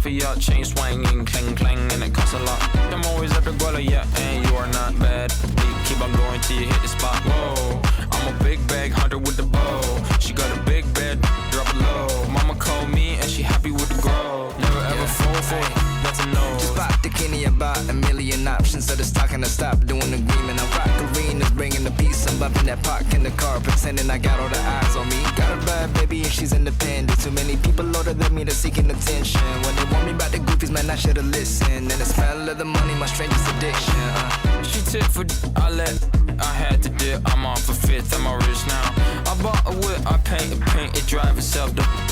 of your chain swinging, clang clang, and it costs a lot. I'm always at the guala, yeah, and you are not bad. Keep on going till you hit the spot. Whoa, I'm a big bag hunter with the bow. She got a big bed, drop it low. Mama called me and she happy with the grow. Never ever fall for it, that's a no. Just bought the Kenny about a million options. So just talking to stop doing agreement. I rock arenas, bringing the peace. I'm bumping that park in the car, pretending I got all the eyes on me. Got a bad baby and she's independent. Too many people older than me, they're seeking attention. When they want me about the goofies, man, I should've listened. And the smell of the money, my strangest addiction. She tip for I had to dip. I'm on for fifth, I'm all rich now. I bought a whip, I paint it drive itself.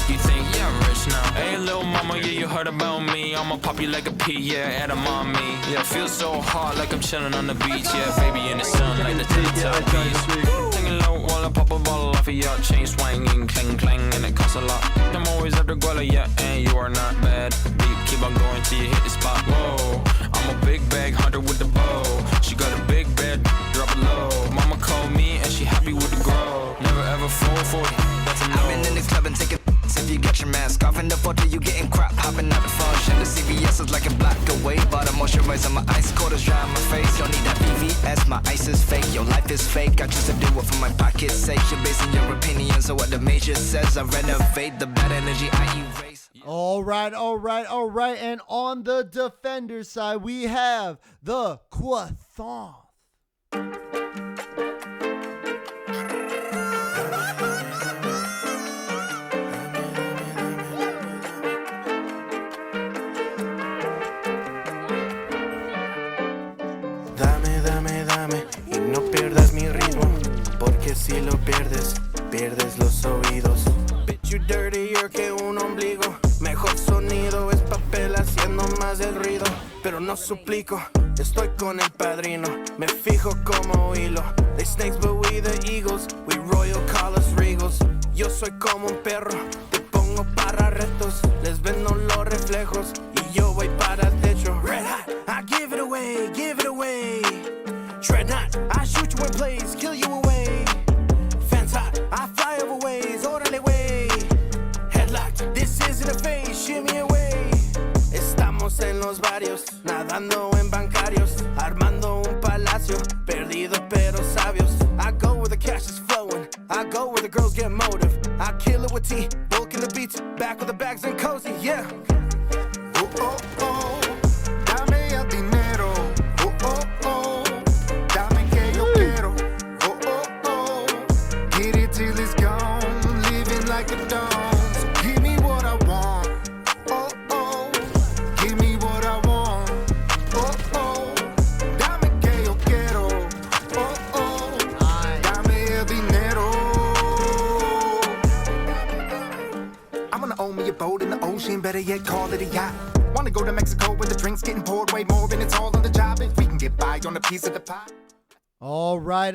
You think, yeah, I'm rich now. Hey, little mama, yeah, you heard about me. I'ma pop you like a pea, yeah, at a mommy. Yeah, feel so hot like I'm chilling on the beach. Yeah, baby in the sun like the Teletubbies. Singing low while I pop a bottle off of your chain swinging, clang clang, and it costs a lot. I'm always at the guala, yeah, and you are not bad. Keep on going till you hit the spot. Whoa, I'm a big bag hunter with the bow. She got a big bed, drop it low. Mama called me and she happy with the grow. Never ever fall for it, that's a no. I've been in the club and taking if you get your mask off in the photo, you getting crap hopping out the function. The CVS is like a block away. Bought a moisturizer, my ice cold is dry on my face. Don't need that VVS, my ice is fake. Your life is fake. I choose to do it for my pocket's sake. You're basing your opinions on what the major says. I renovate the bad energy I erase. All right. And on the defender side, we have the Croissants. Dame y no pierdas mi ritmo, porque si lo pierdes los oídos. Bitch, you dirtier que un ombligo. Mejor sonido es papel haciendo más el ruido. Pero no suplico, estoy con el padrino. Me fijo como hilo. They snakes but we the eagles. We royal call us regals. Yo soy como un perro, te pongo para retos. Les vendo los reflejos y yo voy para el techo. Red hot, I give it away, give it away. Tread not, I shoot you in place, kill you away. Fence hot, I fly over ways, órale way. Headlocked, this isn't a phase, shimmy away. Estamos en los barrios, nadando en bancarios, armando un palacio, perdidos pero sabios. I go where the cash is flowing, I go where the girls get motive. I kill it with tea, bulk in the beats, back with the bags and cozy, yeah. Oh, oh, oh, dame el dinero. Oh, oh, oh, dame que yo quiero. Oh, oh, oh, get it till it's gone, living like a don. So give me what I want. Oh, oh, give me what I want. Oh, oh, dame que yo quiero. Oh, oh, dame el dinero. I'm gonna own me a boat in the ocean, better yet call it a yacht. Wanna go to Mexico where the drinks getting poured way more and it's all on the job. If we can get by on a piece of the pie. All right.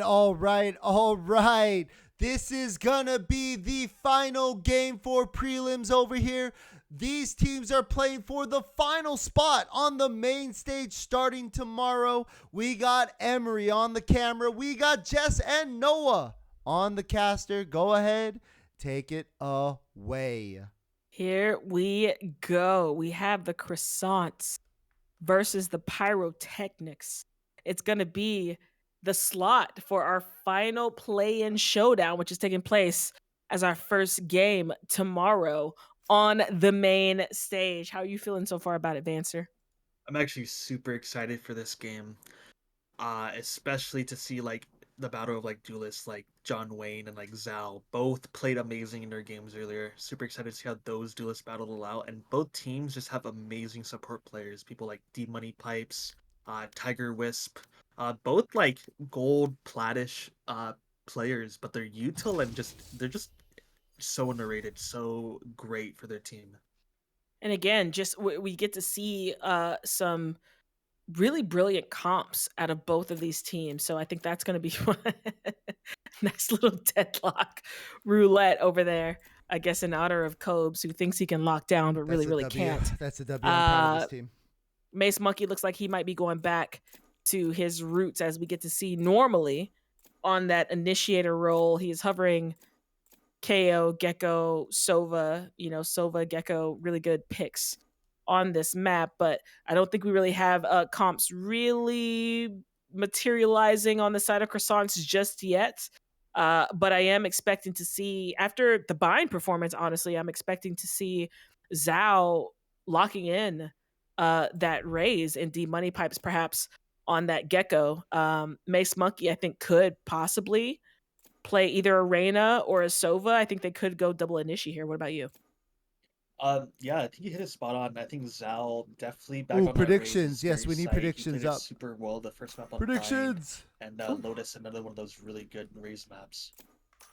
This is gonna be the final game for prelims over here. These teams are playing for the final spot on the main stage starting tomorrow. We got Emery on the camera. We got Jess and Noah on the caster. Go ahead, take it away. Here we go. We have the Croissants versus the Pyrotechnics. It's going to be the slot for our final play-in showdown, which is taking place as our first game tomorrow on the main stage. How are you feeling so far about it, Vancer? I'm actually super excited for this game, especially to see like the battle of like duelists like John Wayne and like Zal both played amazing in their games earlier. Super excited to see how those duelists battled it out, and both teams just have amazing support players. People like D Money Pipes, Tiger Wisp, both like gold platish players, but they're util and they're just so underrated, so great for their team. And again, just we get to see some really brilliant comps out of both of these teams. So I think that's going to be nice little deadlock roulette over there, I guess, in honor of Cobes, who thinks he can lock down, but really can't. That's a W. I'm proud of this team. Mace Monkey looks like he might be going back to his roots, as we get to see normally on that initiator role. He is hovering KO, Gecko, Sova, Sova, Gecko, really good picks on this map, but I don't think we really have comps really materializing on the side of Croissants just yet. But I am expecting to see, after the bind performance, honestly, I'm expecting to see Zhao locking in that raise and D Money Pipes perhaps on that Gecko. Mace Monkey, I think, could possibly play either a Reyna or a Sova. I think they could go double Inishi here. What about you? Yeah, I think you hit a spot on. I think Zal definitely back Ooh, on predictions. That raise Yes, we need very predictions he played it up. super well the first map on Predictions. Bind, and Lotus, another one of those really good raise maps.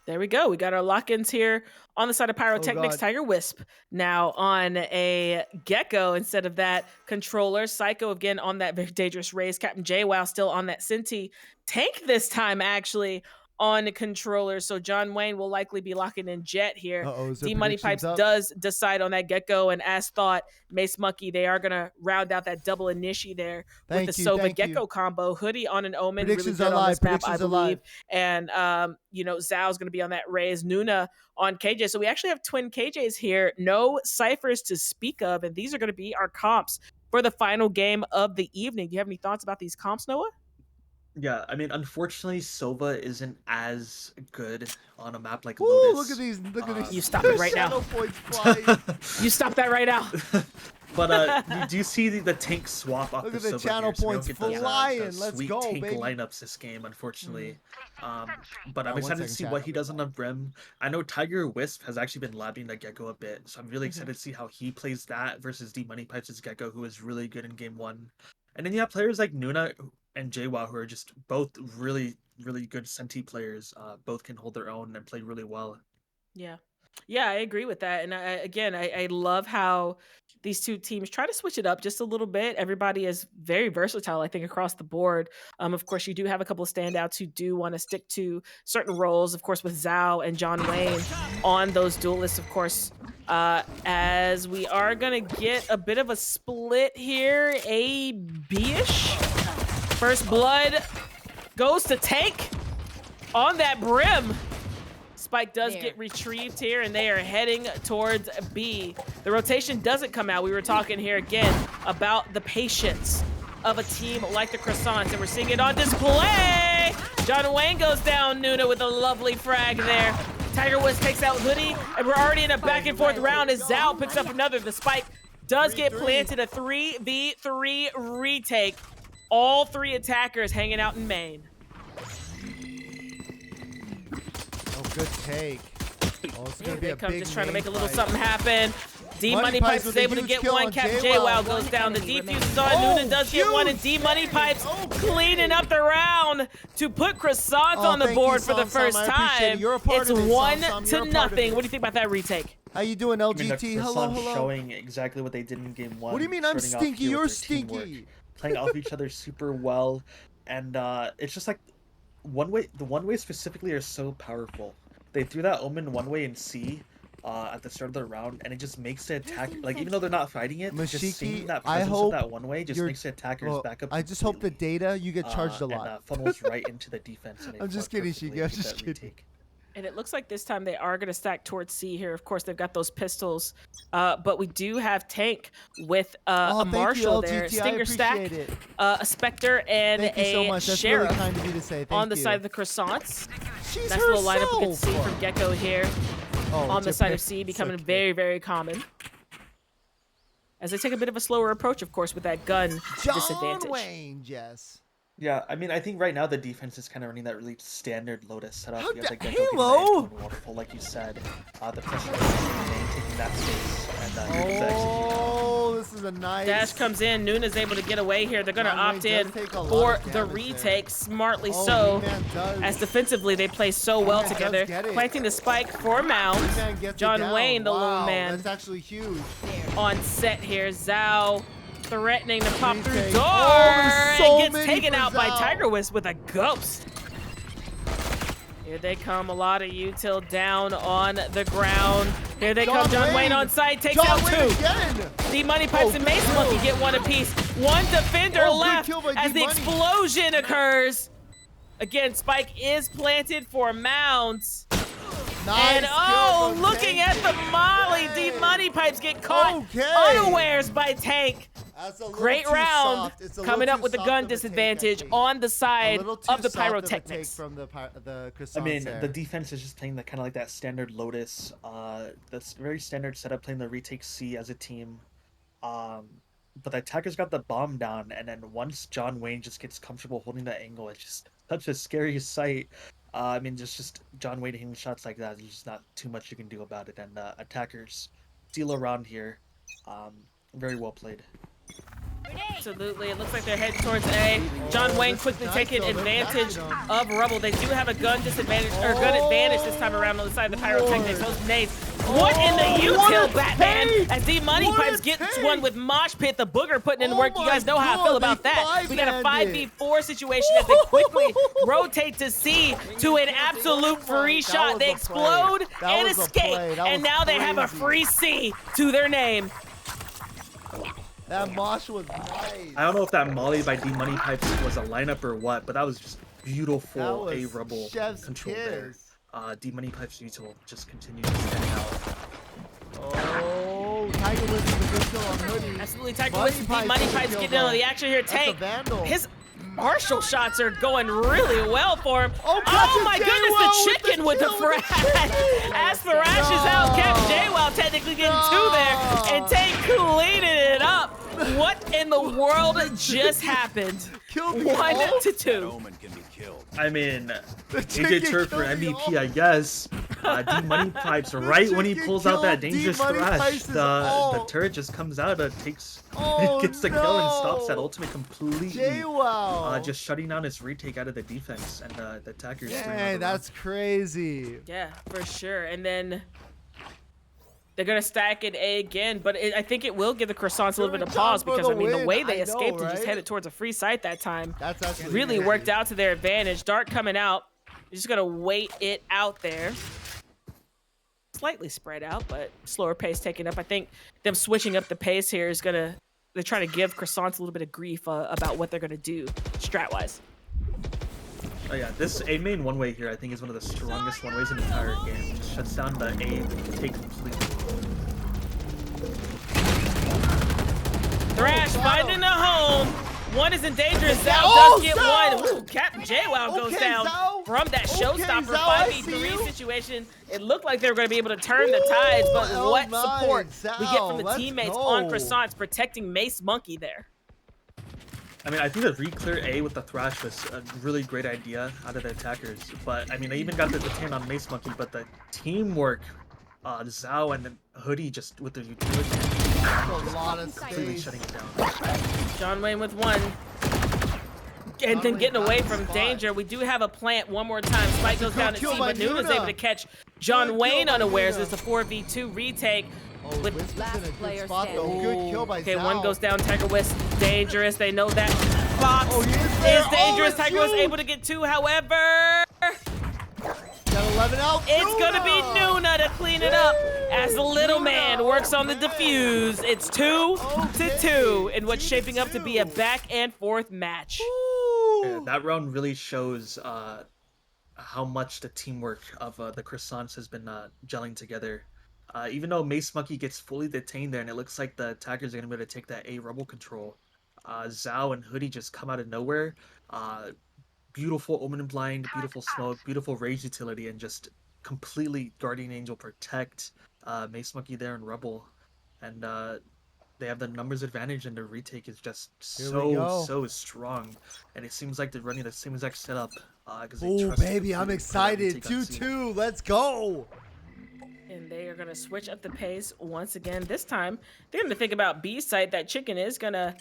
There we go. We got our lock-ins here on the side of Pyrotechnics. God. Tiger Wisp now on a Gecko instead of that controller. Psycho again on that very dangerous raise. Captain JWoww still on that Cinti. Tank this time actually on the controller. So John Wayne will likely be locking in Jet here. D Money Pipes does decide on that Gecko, and as thought, Mace Monkey, they are gonna round out that double Inishi there with the Sova Gecko combo. Hoodie on an Omen, really good on this map, I believe. And you know, Zhao's gonna be on that raise. Nuna on KJ. So we actually have twin KJs here. No ciphers to speak of, and these are gonna be our comps for the final game of the evening. Do you have any thoughts about these comps, Noah? Yeah, I mean, unfortunately, Sova isn't as good on a map like Ooh, Lotus. look at these! Look at these! You stop it right now! You stop that right now! But you do see the tank swap off Look the at the Sova channel here, so we points don't get flying. those, Let's sweet go, tank baby. lineups this game, unfortunately. But I'm one excited to second, see chat. what he does on the Brim. I know Tiger Wisp has actually been labbing the Gecko a bit, so I'm really excited to see how he plays that versus D Money Pipes' Gecko, who is really good in game 1. And then you have players like Nuna and JWoww, who are just both really, really good Senti players. Both can hold their own and play really well. Yeah, I agree with that. And I love how these two teams try to switch it up just a little bit. Everybody is very versatile, I think, across the board. Of course, you do have a couple of standouts who do want to stick to certain roles, of course, with Zhao and John Wayne on those duelists, of course. As we are going to get a bit of a split here, A, B-ish. First blood goes to Tank on that Brim. Spike does get retrieved here, and they are heading towards B. The rotation doesn't come out. We were talking here again about the patience of a team like the Croissants, and we're seeing it on display. John Wayne goes down. Nuna with a lovely frag there. Tiger Woods takes out Hoodie, and we're already in a back and forth round as Zhao picks up another. The Spike does get planted, a 3v3 retake. All three attackers hanging out in main. Oh, good take. Oh, it's gonna be a big just trying to make a little fight. something happen. D Money Money Pipes Pipes with is a able to huge get kill one. on Captain JWoww. JWoww goes down. The defuse is on. Oh, Nuna does get one, and huge. D Money Pipes Oh, cleaning up the round to put Croissants on the thank board you, for the Sam first Sam. I appreciate it. time. You're a part It's of it, 1 Sam Sam. to You're a part of nothing. it. What do you think about that retake? How you doing, I mean, LGT? the Hello, Croissants hello. showing exactly what they did in game 1. What do you mean I'm starting off stinky? here with You're their stinky. teamwork, playing off each other super well, and it's just like the one way specifically are so powerful. They threw that Omen one way in C at the start of the round, and it just makes the attack, like, even though they're not fighting it, just seeing that I presence hope of that one way just makes the attackers back up. I just hope the completely, data you get charged a lot. and funnels right into the defense. And I'm just kidding, Shiki. I'm just kidding. Retake. And it looks like this time they are going to stack towards C here. Of course, they've got those pistols, but we do have Tank with a Marshall there, Stinger stack, a Spectre, and a Sheriff really kind of you to say. on the side of the Croissants. She's Nice little lineup we can herself. see from Gecko here on the side of C, becoming very, very common. As they take a bit of a slower approach, of course, with that gun disadvantage. John Wayne, yes. Yeah, I mean, I think right now the defense is kind of running that really standard Lotus setup. How You have the da- Gecko getting Halo? that waterfall, like you said. The pressure taking that space, and able to execute. Oh, this is a nice. Dash comes in. Nuna's able to get away here. They're going to John Wayne opt in does take a lot for of the damage retake, there. smartly Oh, so. He-Man does. As defensively, they play so well He-Man together. does get it. Planting the spike for Mount. He-Man gets it John down. Wayne, the Wow, lone man, That's actually huge. on set here. Zhao threatening to pop through Retake. door Oh, there's so and gets many taken for out by Zhao. Tiger Wisp with a ghost. Here they come. A lot of util down on the ground. Here they come. John Wayne on site takes out Wayne two. again. D Money Pipes and Mace Monkey get one apiece. One defender Oh, good left kill by as the D-Money. explosion occurs. Again, Spike is planted for Mounds. Nice And kill oh, from looking at Tank. the Molly, D Money Pipes get caught Okay. unawares by Tank. That's a little Great too round. soft. It's a Coming little up too with the soft gun of a take, I disadvantage think. on the A side little too of the soft of a take Pyrotechnics. from the Croissants I mean, there. the defense is just playing the kind of like that standard Lotus, that's very standard setup, playing the retake C as a team. But the attackers got the bomb down, and then once John Wayne just gets comfortable holding that angle, it's just such a scary sight. I mean, just John Wayne hitting shots like that, there's just not too much you can do about it. And attackers steal around here. Very well played. Absolutely. It looks like they're heading towards A. John Wayne this is quickly nice, taking though. They're advantage catching 'em. of Rubble. They do have a gun disadvantage, or gun advantage this time around on the side of the Pyrotechnics. Those nades. What in the util, Batman? As D Money What a Pipes gets take! one with Mosh Pit, the booger putting in Oh work. You guys know how I my feel God, about they that. We got a five-manned it. 5v4 situation as they quickly rotate to C to an absolute free That shot. was They a explode play. That and was a escape, play. That and was now they have a crazy. free C to their name. That mosh was nice. I don't know if that Molly by D Money Pipes was a lineup or what, but that was just That beautiful was A Rebel chef's control there. kiss. D Money Pipes util just continues to stand out. Oh, Tiger Woods is a good kill on Hoodie. Absolutely, Tiger Money Woods, Pipes Money with the Pipes kill, getting into though. the action here. That's a Tank, vandal. his Marshall shots are going really well for him. Oh, catches my goodness, J-Well the with chicken the with the kill with the thrash. chicken. As Thrash is out, kept No. J-Well technically getting two there, and Tank cleaning it up. What in the world just happened? Killed the 1-2. I mean, The AJ chicken Turf for killed the MVP, I guess. D Money Pipes, right when he chicken pulls out that killed dangerous D-Money thrash, Pipes' the ult. turret just comes out and takes, Oh, gets the kill and stops that no. ultimate completely. J-Wow. Just shutting down his retake out of the defense, and the attackers. Hey, that's crazy. Yeah, for sure. And then they're going to stack it A again, but I think it will give the Croissants a little bit of They're pause down for because, the I mean, the win. way they I know, escaped and just right? headed towards a free site that time That's actually really crazy. worked out to their advantage. Dart coming out. You're just going to wait it out there. Slightly spread out, but slower pace taken up. I think them switching up the pace here is going to, they're trying to give Croissants a little bit of grief about what they're going to do strat-wise. Oh yeah, this A main one way here I think is one of the strongest one ways in the entire game. Just shuts down the A take completely. Thrash finding a home. One is in danger. Zhao Oh, does get Zhao! one. Ooh, Captain J-Wow goes Okay, down Zhao. from that Okay, showstopper Zhao, I see 5v3 you. situation. It looked like they were going to be able to turn the tides, but Oh what my, support we get from Zhao, the let's teammates go. on Croissants protecting Mace Monkey there. I mean, I think the re-clear A with the Thrash was a really great idea out of the attackers. But, I mean, they even got the detain on Mace Monkey, but the teamwork, Zhao and Hoodie just with their utility, A lot of completely space. shutting it down. John Wayne with one. And then Wayne getting got away the from spot. danger. We do have a plant one more time. Spike goes down to kill C, by but Nuna's Nuna. able to catch John Good Wayne kill by unawares. Nuna. It's a 4v2 retake. Oh, with Wisp is Last in a good player spot, though. standing. Good kill by Okay, Zhao. one goes down. Tiger West dangerous. They know that. Fox Oh, he is there. is dangerous. Oh, Tiger West huge. able to get two. However, Got 11 out. it's gonna be Nuna to clean it up as the little man works on the defuse. It's 2-2 in what's shaping up to be a back and forth match. Yeah, that round really shows how much the teamwork of the Croissants has been gelling together. Even though Mace Monkey gets fully detained there, and it looks like the attackers are going to be able to take that A Rebel control, Zhao and Hoodie just come out of nowhere. Beautiful Omen and Blind, beautiful Smoke, beautiful Rage utility, and just completely Guardian Angel protect Mace Monkey there and Rebel. And they have the numbers advantage, and the retake is just Here we go. so strong. And it seems like they're running the same exact setup. Oh, baby, I'm excited. 2-2. Let's go. And they are going to switch up the pace once again. This time, they're going to think about B site. That chicken is going to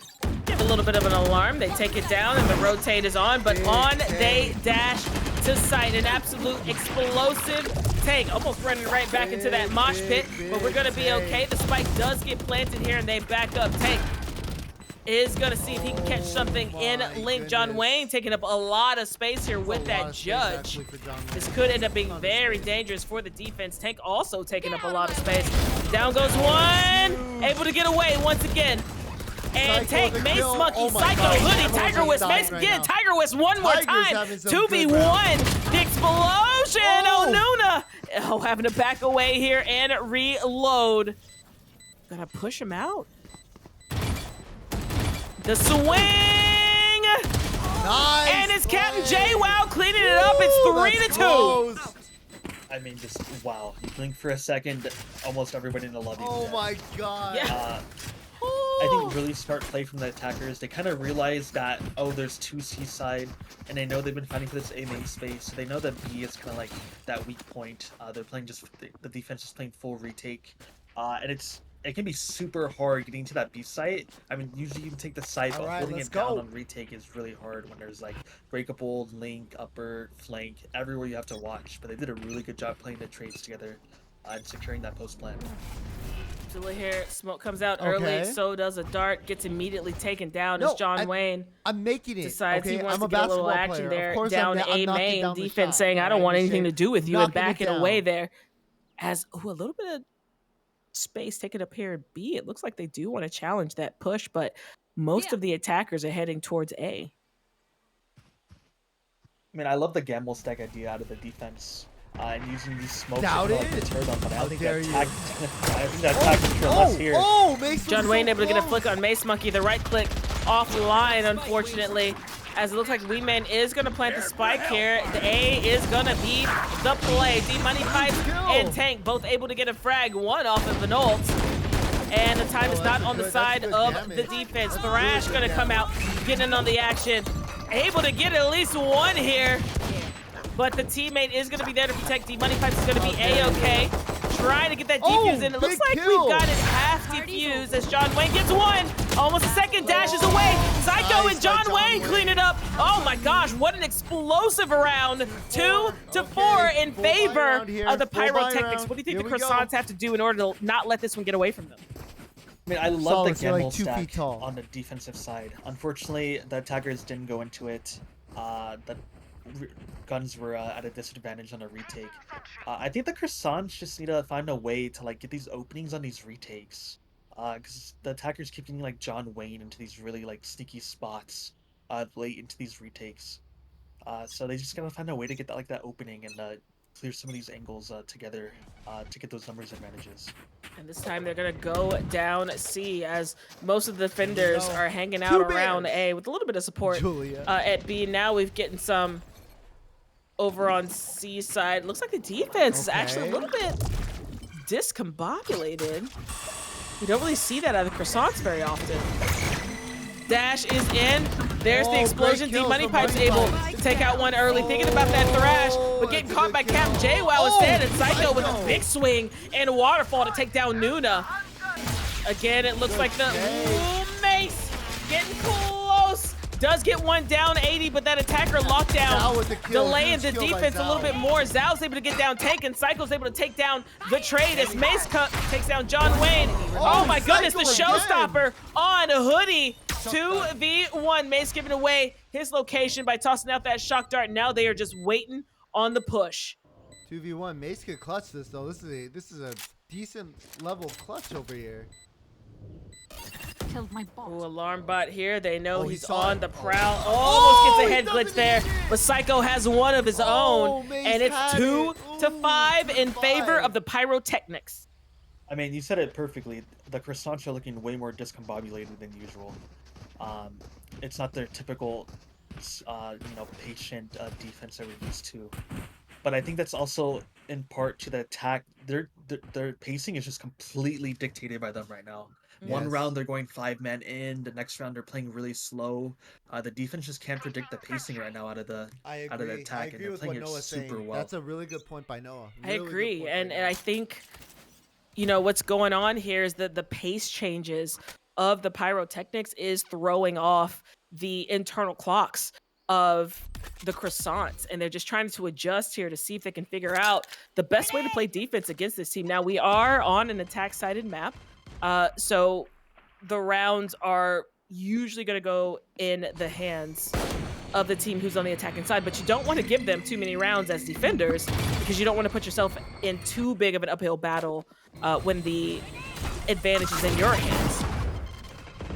give a little bit of an alarm. They take it down, and the rotate is on. But on they dash to site. An absolute explosive take. Almost running right back into that mosh pit. But we're going to be okay. The spike does get planted here, and they back up. Tank is going to see if he can catch something in Link. John Wayne taking up a lot of space here with that judge. This could end up being very dangerous for the defense. Tank also taking up a lot of space. Down goes one. Able to get away once again. And Psycho Tank, the Mace kill. Monkey, Oh my Psycho, God. Hoodie, Everyone's Tiger West, dying Mace right again, now. Tiger West one more Tiger's time. having some good 2v1. rounds. The explosion. Oh, Nuna. Oh, having to back away here and reload. Gonna push him out. The swing! Nice. And it's Captain play. JWoww cleaning it up. It's 3-2. Close. I mean, just wow. You blink for a second, almost everybody in the lobby. Oh did that. my god. Yeah. I think really smart play from the attackers. They kind of realized that, oh, there's 2 C-side, and they know they've been fighting for this A main space, so they know that B is kind of like that weak point. They're playing just, the defense is playing full retake, and it can be super hard getting to that B site. I mean, usually you can take the site, but Alright, holding let's it down go. on retake is really hard when there's like breakable, link, upper, flank, everywhere you have to watch. But they did a really good job playing the trades together and securing that post plan. Julie here. Smoke comes out early. So does a dart. Gets immediately taken down as John Wayne I'm making it. decides okay? he wants I'm to get a little basketball action player. there. Of course, Down I'm A knocking main. down the Defense shot. saying, I don't Alright, want you anything say, to do with you, and knocking it backing away down. there. As a little bit of space taken up here at B. It looks like they do want to challenge that push, but most of the attackers are heading towards A. I mean, I love the gamble stack idea out of the defense. And using these smokes Doubt to kind of, it. like, deter them, but I How don't think dare that you. attack, I think that attack can kill us here. Mace was John Wayne so able to get a close. flick on Mace Monkey. The right click offline, unfortunately, as it looks like Wee Man is going to plant the spike here. The A is going to be the play. D-Money Pipes and Tank both able to get a frag, one off of an ult. And the time is not on the side of the defense. Thrash going to come out, getting in on the action. Able to get at least one here. But the teammate is going to be there to protect. D-Money Pipes is going to be A-OK. Trying to get that defuse in. It looks like we've got it half defused as John Wayne gets one. Almost a second, dashes away. Psycho and John Wayne clean it up. Oh my gosh, what an explosive round. 2 to 4 in favor of the Pyrotechnics. What do you think the Croissants have to do in order to not let this one get away from them? I mean, I love Solid, the so like gamble 2 feet stack tall. on the defensive side. Unfortunately, the attackers didn't go into it. The guns were at a disadvantage on a retake. I think the Croissants just need to find a way to like get these openings on these retakes. Because the attackers keep getting like John Wayne into these really like sneaky spots late into these retakes. So they just gotta find a way to get that opening and clear some of these angles together to get those numbers advantages. And this time they're going to go down C as most of the defenders are hanging out around A with a little bit of support at B. Now we've getting some over on C side. Looks like the defense is actually a little bit discombobulated. We don't really see that out of the Croissants very often. Dash is in. There's the explosion. D-Money Pipe's able to take out one early. Thinking about that Thrash, but getting caught by Captain JWoww instead. And Psycho with a big swing and a waterfall to take down Nuna. Again, it looks like the Mace getting close. Does get one down 80, but that attacker lockdown delaying the defense a little bit more. Zal's able to get down Tank, and Psycho's able to take down the trade as Mace takes down John Wayne. Oh my goodness, the showstopper on Hoodie. 2v1. Mace giving away his location by tossing out that shock dart. Now they are just waiting on the push. 2v1. Mace could clutch this though. This is a decent level clutch over here. Killed my bot. Ooh, alarm bot here. They know he he's saw on it. the prowl. Almost gets a he head glitch doesn't there, even- but Psycho has one of his own, Mace and it's had 2 it. to Ooh, 5 in 2-5. favor of the Pyrotechnics. I mean, you said it perfectly. The Croissants are looking way more discombobulated than usual. It's not their typical, patient defense that we're used to. But I think that's also in part to the attack. Their pacing is just completely dictated by them right now. One Yes. round they're going 5-man in. The next round they're playing really slow. The defense just can't predict the pacing right now out of the attack, and they're playing it super well. That's a really good point by Noah. I Really good agree, point and by I Noah. think, what's going on here is that the pace changes of the Pyrotechnics is throwing off the internal clocks of the Croissants, and they're just trying to adjust here to see if they can figure out the best way to play defense against this team. Now, we are on an attack-sided map, so the rounds are usually going to go in the hands of the team who's on the attacking side, but you don't want to give them too many rounds as defenders because you don't want to put yourself in too big of an uphill battle when the advantage is in your hands.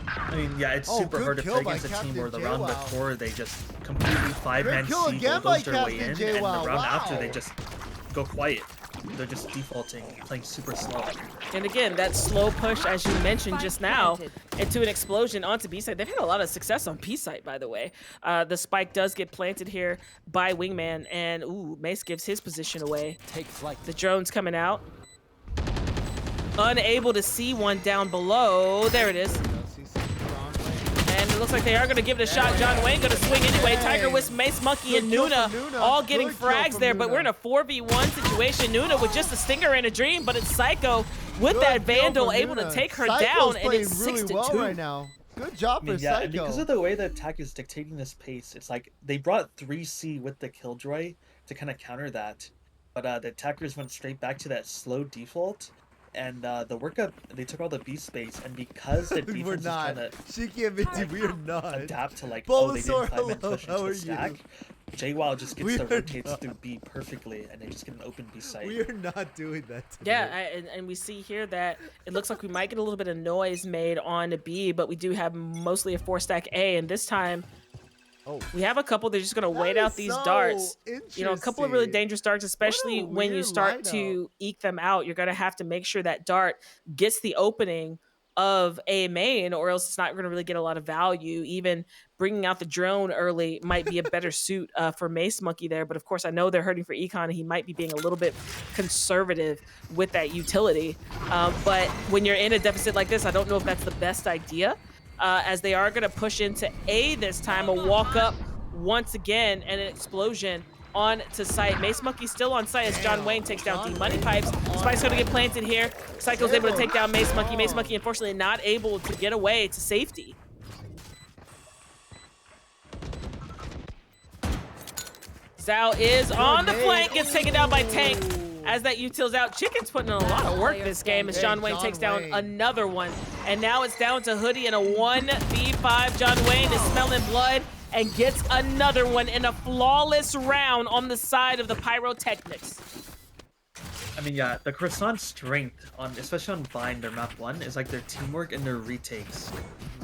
I mean, yeah, it's super good hard to kill play by against a team Captain where the round JWoww. before they just completely 5-man kill C again by bulldoze their way in, Captain and the JWoww. round after Wow. they just go quiet. they're just defaulting, playing super slow. And again, that slow push, as you mentioned just now, into an explosion onto B side. They've had a lot of success on P side, by the way. The spike does get planted here by Wingman, and ooh, Mace gives his position away. Take flight. The drone's coming out. Unable to see one down below. There it is. And it looks like they are going to give it a shot. John Wayne going to swing anyway. Tiger Wisp, Mace Monkey, and Nuna all getting frags there, but we're in a 4v1 situation. Nuna with just a stinger and a dream, but it's Psycho with that Vandal able to take her down, and it's 6-2 right now. Good job for Yeah, Psycho. and because of the way the attack is dictating this pace, it's like they brought 3C with the Killjoy to kind of counter that, but the attackers went straight back to that slow default. And the workup, they took all the B space, and because the defense We're is not. trying to Shiki and Minty, we are not. adapt to like, Bulbasaur, oh, they didn't climb and hello, push how into are the stack, JWoww just gets We the are rotates not. through B perfectly, and they just get an open B site. We are not doing that today. Yeah, and we see here that it looks like we might get a little bit of noise made on B, but we do have mostly a 4-stack A, and this time we have a couple. They're just going to wait out these darts. You know, a couple of really interesting. dangerous darts, especially when you weird start to eke them out. You're going to have to make sure that dart gets the opening of a main, or else it's not going to really get a lot of value. Even bringing out the drone early might be a better suit for Mace Monkey there. But of course, I know they're hurting for Econ, and he might be being a little bit conservative with that utility. But when you're in a deficit like this, I don't know if that's the best idea. As they are going to push into A this time, a walk up once again, and an explosion on to site. Mace Monkey still on site as John Wayne takes down D Money Pipes. Spike's going to get planted here. Psycho's able to take down Mace Monkey. Mace Monkey, unfortunately, not able to get away to safety. Zhao is on the flank, gets taken down by Tank. As that util's out, Chicken's putting in a lot of work this game as John Wayne takes down another one. And now it's down to Hoodie in a 1v5. John Wayne is smelling blood and gets another one in a flawless round on the side of the Pyrotechnics. I mean, yeah, the Croissant's strength, especially on Vine, their map 1, is like their teamwork and their retakes.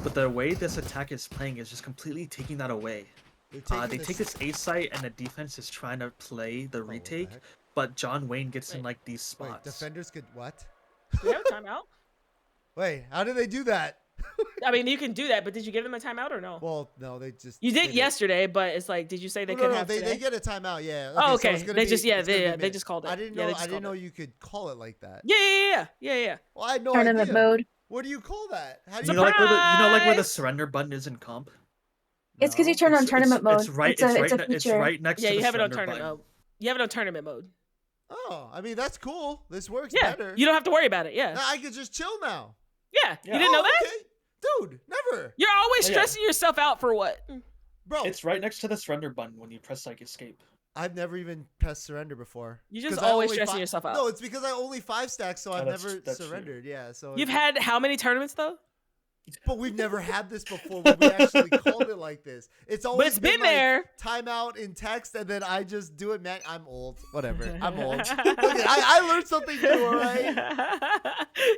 But the way this attack is playing is just completely taking that away. They take this A site, and the defense is trying to play the retake. But John Wayne gets in like these spots. Wait, defenders could what? Do we have a timeout? Wait, how did they do that? I mean, you can do that, but did you give them a timeout or no? Well, no, they just. You did yesterday, but it's like, did you say they could have they today? get a timeout, yeah. Oh, okay. So it's gonna They be- just, yeah, it's gonna be they mid. just called it. I didn't Yeah, know. they just I didn't know called it. you could call it like that. Yeah. Well, I had no Tournament idea. mode. What do you call that? How do You you know, like where the Surprise! surrender button is in comp. It's because you turn on tournament mode. It's right. It's a It's feature. right next Yeah, to you the have it on surrender tournament button. mode. You have it on tournament mode. Oh, I mean that's cool. This works Yeah, better. you don't have to worry about it. Yeah, Now I could just chill now. yeah. You didn't know that? Okay. Dude, never. You're always Oh, yeah. stressing yourself out for what? Bro, It's right next to the surrender button when you press like escape. I've never even pressed surrender before. You just 'Cause I always only stressing yourself out. No, it's because I only 5 stacks, so I've that's- never that's true. surrendered. Yeah, so You've had how many tournaments though? But we've never had this before when we actually called it like this. It's always it's been like, there. timeout in text, and then I just do it. Man, I'm old. Whatever. I'm old. Look at, I learned something new. All right.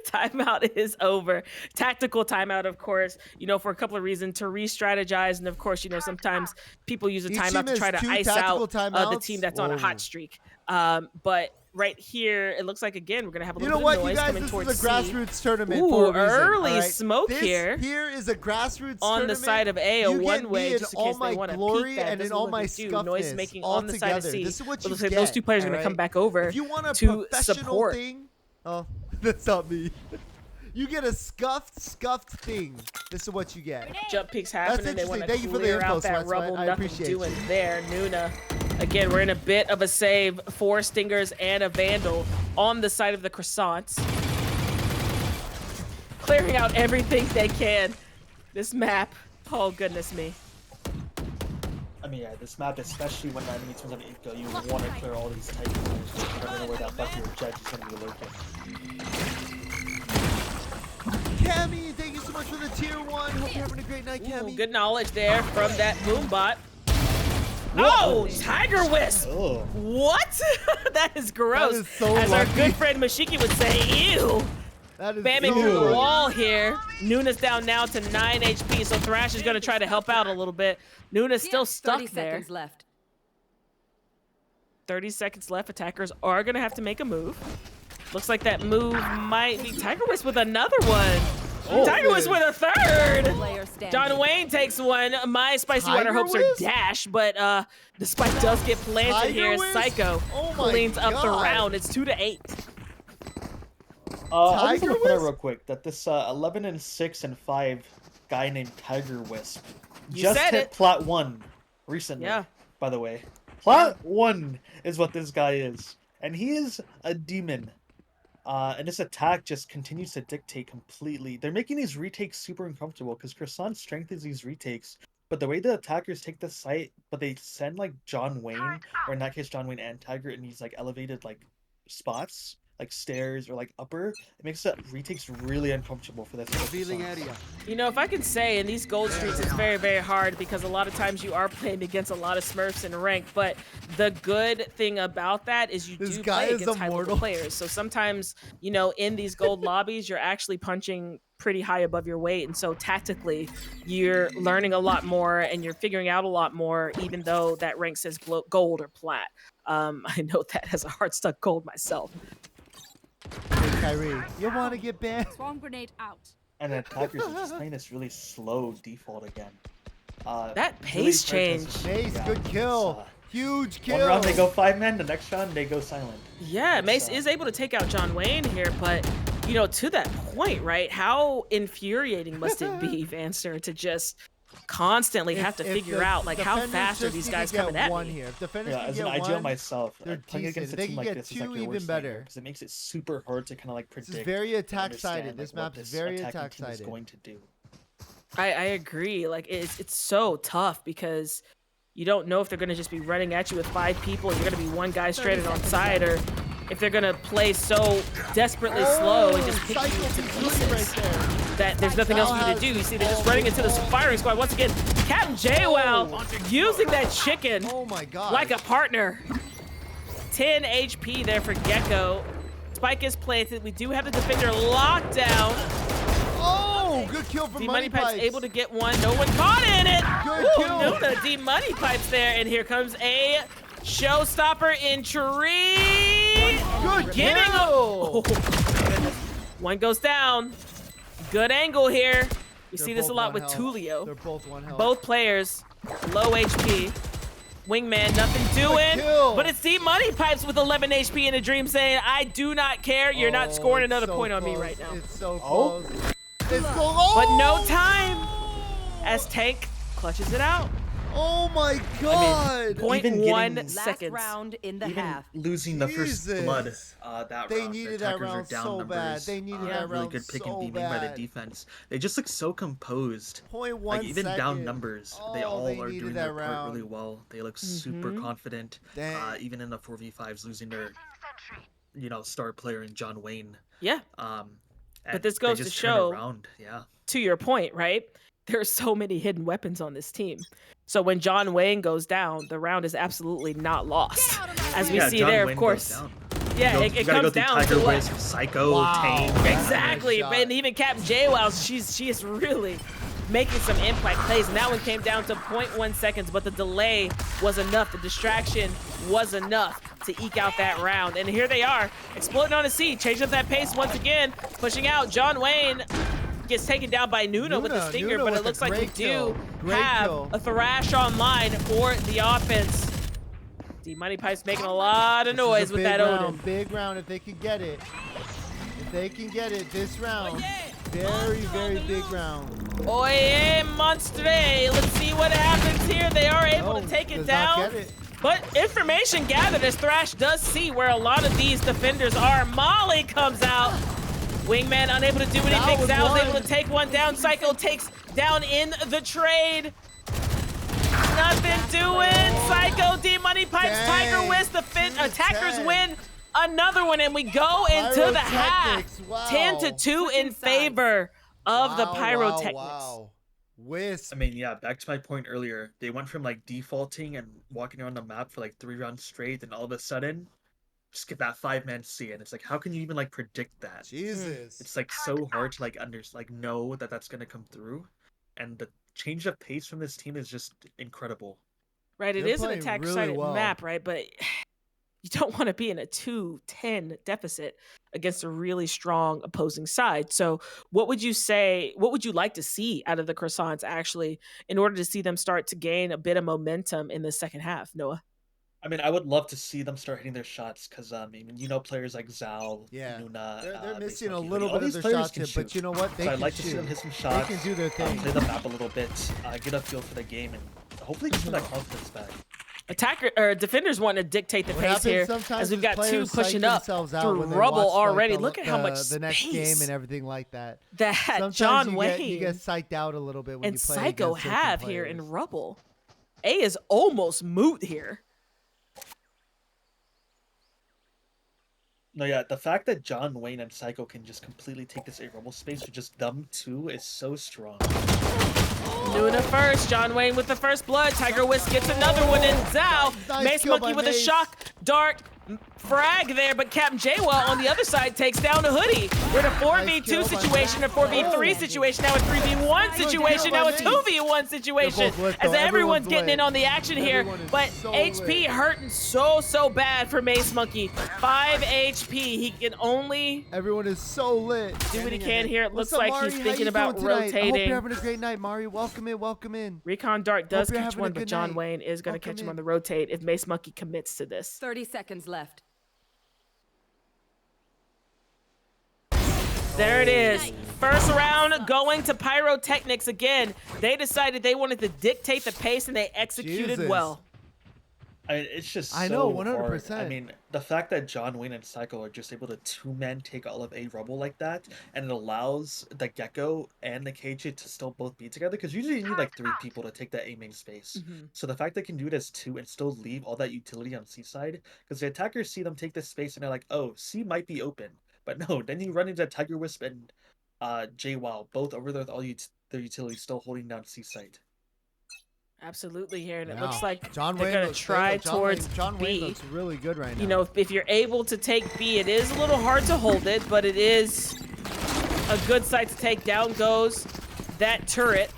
Timeout is over. Tactical timeout, of course. You know, for a couple of reasons to re-strategize, and of course, you know, sometimes people use a Each timeout team to try has to 2 ice tactical out the timeouts. team that's on a Whoa. hot streak. But right here, it looks like again we're gonna have a You little know what, bit of you noise guys? coming This towards is a C. grassroots tournament Ooh, for a reason. early all right? smoke this here. Here is a grassroots On the tournament. side of A, a You get one-way, me in just in all case they my want to glory peek that. and in Doesn't all look my like you. Noise scuffness making all on the side of together. C. This is what But you looks like get. those two players are all gonna come right? back over If you want a to professional support. thing, oh, that's not me. You get a scuffed thing. This is what you get. Jump peaks That's happening. They want interesting. to Thank you for the clear info, out that Sweat Sweat. rubble. I Nothing appreciate doing you. there. Nuna. Again, we're in a bit of a save. 4 stingers and a vandal on the side of the croissants. Clearing out everything they can. This map. Oh, goodness me. I mean, yeah, this map, especially when the enemy turns on Inko, you want to clear all these tight corners. You never know where that Bucky or Judge is going to be lurking. Cammy, thank you so much for the tier 1. Hope you're having a great night, Ooh, Cammy. good knowledge there from that boombot. Oh, Tiger Wisp! Oh. What? That is gross. That is so As our lucky. good friend Mashiki would say, ew. That is Spamming so through the lucky. wall here. Nuna's down now to 9 HP, so Thrash is going to try to help out a little bit. Nuna's still stuck 30 there. seconds left. 30 seconds left. Attackers are going to have to make a move. Looks like that move might be Tiger Wisp with another one. Tiger Wisp with a third. John Wayne takes one. My spicy water hopes are dashed, but the spike does get planted here. Psycho cleans up the round. It's 2-8. I'll just put it real quick that this 11-6-5 guy named Tiger Wisp just hit Plat 1 recently. Yeah. By the way, Plat 1 is what this guy is, and he is a demon. And this attack just continues to dictate completely. They're making these retakes super uncomfortable because Croissant strengthens these retakes, but the way the attackers take the site, but they send like John Wayne, or in that case John Wayne and Tiger, in these like elevated like spots, like stairs or like upper, it makes the retakes really uncomfortable for this. You know, if I can say, in these gold streaks, it's very, very hard because a lot of times you are playing against a lot of Smurfs in rank, but the good thing about that is you do play against high-level players. So sometimes, you know, in these gold lobbies, you're actually punching pretty high above your weight, and so tactically, you're learning a lot more and you're figuring out a lot more, even though that rank says gold or plat. I know that as a hard-stuck gold myself. Hey, Kyrie, you want to get banned? Swarm grenade out. And attackers are just playing this really slow default again. That pace change. Mace, good kill. Huge kill. One round they go 5-man, the next round they go silent. Yeah, Mace is able to take out John Wayne here, but, you know, to that point, right? How infuriating must it be, Vanster, to just constantly have to figure out, like, how fast are these guys coming at me? Here. If defenders as an IGL myself, playing against a they team can like get this is like your even worst better because it makes it super hard to kind of like predict. This is very attack-sided. This map is very attack-sided. Going to do. I agree. Like, it's so tough because you don't know if they're going to just be running at you with 5 people and you're going to be one guy stranded on side, or if they're going to play so desperately slow and just pick you into pieces that there's nothing else for you to do. You see, they're just running into the firing squad. Once again, Captain JWoww using that chicken like a partner. 10 HP there for Gecko. Spike is planted. We do have the defender locked down. Oh, good kill from Money Pipes able to get one. No one caught in it. Good kill. Nuna, D Money Pipes there, and here comes a showstopper in tree. Good kill. One goes down. Good angle here. We see this a lot with Tulio. They're both 1 health. Both players low HP. Wingman, nothing doing. But it's D Money Pipes with 11 HP in a dream saying, I do not care. You're not scoring another point on me right now. It's so close. It's close. But no time as Tank clutches it out. Oh my god! 0.1 seconds. Round in the Even half. losing the first blood, that they round, needed their that attackers round are down so numbers. bad. They needed that really round good pick so and beaming by the bad. defense. They just look so composed. 0.1 like even down second. numbers, Oh, they all they are needed doing that their part round. really well. They look super confident. Even in the 4v5s, losing their, star player in John Wayne. Yeah. But this goes to just show, turn around. Yeah. to your point, right? There are so many hidden weapons on this team. So when John Wayne goes down, the round is absolutely not lost. As we see John there, Wayne of course. goes down. Yeah, it comes down Tiger to Wisp, Psycho, Tame. Exactly, and even Captain JWoww, she is really making some impact plays. And that one came down to 0.1 seconds, but the delay was enough. The distraction was enough to eke out that round. And here they are, exploding on the sea, changing up that pace once again, pushing out. John Wayne gets taken down by Nuna with the stinger, but it looks like we do have a Thrash online for the offense. D Money Pipes making a lot of noise with that Odin. Big round if they can get it. If they can get it this round. Very, very big round. Oye, Monstre. Let's see what happens here. They are able to take it down. But information gathered as Thrash does see where a lot of these defenders are. Molly comes out. Wingman unable to do anything. Zal's able to take one down. Psycho takes down in the trade. Nothing doing. Psycho, D Money Pipes, Tiger Wisp, the attackers win another one, and we go into the half. 10-2 in favor of the Pyrotechnics. Wisp. I mean, yeah, back to my point earlier. They went from like defaulting and walking around the map for like 3 rounds straight, and all of a sudden, just get that 5-man C, and it's like, how can you even like predict that? Jesus. It's like so hard to like know that that's gonna come through, and the change of pace from this team is just incredible. Right, it is an attack-sided map, right? But you don't want to be in a 2-10 deficit against a really strong opposing side. So what would you say, what would you like to see out of the Croissants actually in order to see them start to gain a bit of momentum in the second half, Noah? I mean, I would love to see them start hitting their shots because, I mean, players like Zal, Yeah, Nuna, they're missing a Mace Monkey, little all bit of these their players shot can tip, but shoot. you know what? They So can I'd like to see shoot. them hit some shots. They can do their thing. Play the map a little bit, get a feel for the game, and hopefully get some of that confidence back. Attacker or defenders want to dictate the What pace happens here sometimes as we've is got two players psych pushing up themselves out through when they rubble watch, like, already. the- Look at how much the next space game and everything like that. that Sometimes John you Wayne you get psyched out a little bit when and you play Psycho against certain have here in players. rubble. A is almost moot here. No, yeah, the fact that John Wayne and Psycho can just completely take this A rubble space with just them two is so strong. Nuna first. John Wayne with the first blood. Tiger Whisk gets another one in. Zhao. Nice Mace kill Monkey by with a Mace. shock dart frag there, but Captain Jaywell on the other side takes down the hoodie. We're in a 4v2 kill by situation, a 4v3 situation, now a 3v1 situation, now a 2v1 situation, lit, as though. everyone's Everyone's getting in lit. on the action here. Everyone is But so HP lit. hurting so bad for Mace Monkey. 5 HP. He can only Everyone is so lit. do what he can here. It What's looks up, like he's Mari? How thinking you about doing tonight? I hope rotating. you're having a great night, Mari. Welcome in, welcome in. Recon Dart does Hope you're catch having a one, but good John night. Wayne is going to Welcome catch him in. on the rotate if Mace Monkey commits to this. 30 seconds left. There it is. First round going to Pyrotechnics again. They decided they wanted to dictate the pace and they executed Jesus. well. It's just I know, so hard. 100%. I mean, the fact that John Wayne and Psycho are just able to two-man take all of A rubble like that, and it allows the Gecko and the KJ to still both be together, because usually you need like 3 people to take that A main space. So the fact they can do it as 2 and still leave all that utility on C side, because the attackers see them take this space and they're like, oh, C might be open. But no, then you run into Tiger Wisp and JWoww, both over there with all their utility still holding down C site. Absolutely here, and it Wow. looks like John they're Wayne going to looks- try John towards Wayne, John Wayne B. looks really good right now. You know, if you're able to take B, it is a little hard to hold it, but it is a good site to take. Down goes that turret.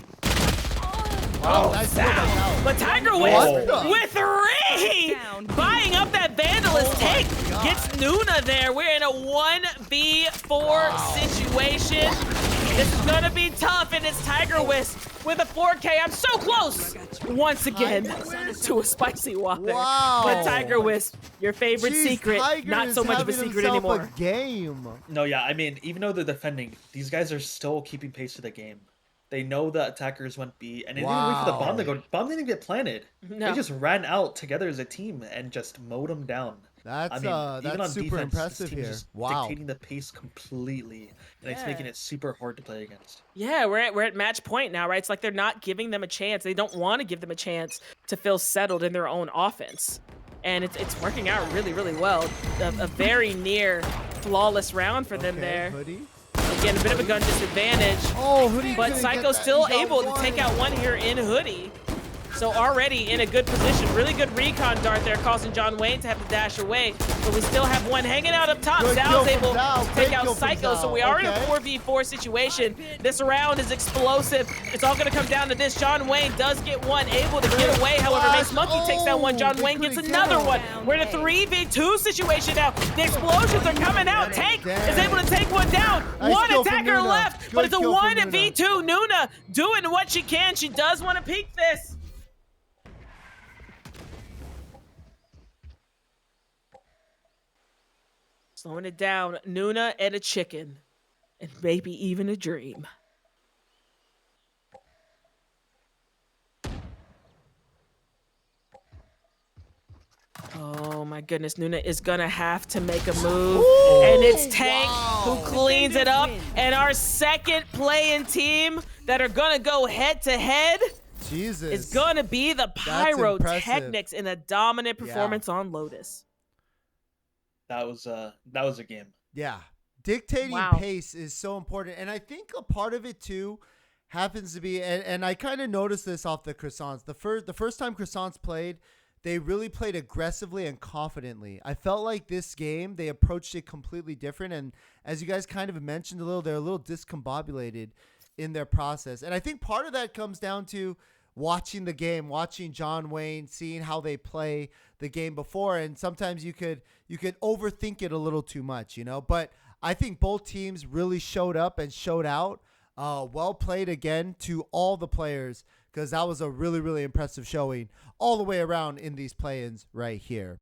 Oh, nice kill by Wow. Sal. But Tiger What Wisp the- with 3! Buying up that Vandalist take. God. Gets Nuna there. We're in a 1v4 situation. This is going to be tough, and it's Tiger Wisp with a 4K. I'm so close once again to a spicy water. Wow. But Tiger Wisp, your favorite Jeez, secret, Tiger not is so much of a having secret himself anymore. A game. No, yeah, I mean, even though they're defending, these guys are still keeping pace with the game. They know the attackers went B, and they didn't wait for the bomb to go. Bomb didn't even get planted. No. They just ran out together as a team and just mowed them down. That's I mean, even on super defense, impressive this team is here. just Wow. dictating the pace completely, and it's making it super hard to play against. Yeah, we're at match point now, right? It's like they're not giving them a chance. They don't want to give them a chance to feel settled in their own offense. And it's working out really, really well. A very near flawless round for them Okay, there. Hoodie. Again, a bit of a gun disadvantage. Oh, Hoodie. But couldn't Psycho's get that. still He got able to one. take out one here in Hoodie. So already in a good position. Really good recon dart there, causing John Wayne to have to dash away. But we still have one hanging out up top. Good Zal's kill from able Zal. to Great take out kill from Psycho. So Zal. we are in a Okay. 4v4 situation. This round is explosive. It's all going to come down to this. John Wayne does get one, able to get away. However, Mace Monkey takes down one. John they Wayne gets couldn't another get one. him. We're in a 3v2 situation now. The explosions are coming out. Tank is able to take one down. Nice One kill from attacker Nuna. left, Good but it's a kill from 1v2. Nuna doing what she can. She does want to peek this. Slowing it down. Nuna and a chicken. And maybe even a dream. Oh my goodness, Nuna is gonna have to make a move. And it's Tank who cleans it up. And our second playing team that are gonna go head to head Jesus. is gonna be the Pyrotechnics in a dominant performance on Lotus. That was a game. Yeah. Dictating Wow. pace is so important. And I think a part of it too happens to be, and I kind of noticed this off the Croissants. The first time Croissants played, they really played aggressively and confidently. I felt like this game, they approached it completely different. And as you guys kind of mentioned a little, they're a little discombobulated in their process. And I think part of that comes down to watching the game, watching John Wayne, seeing how they play the game before, and sometimes you could overthink it a little too much, you know. But I think both teams really showed up and showed out. Well played again to all the players, because that was a really, really impressive showing all the way around in these play-ins right here.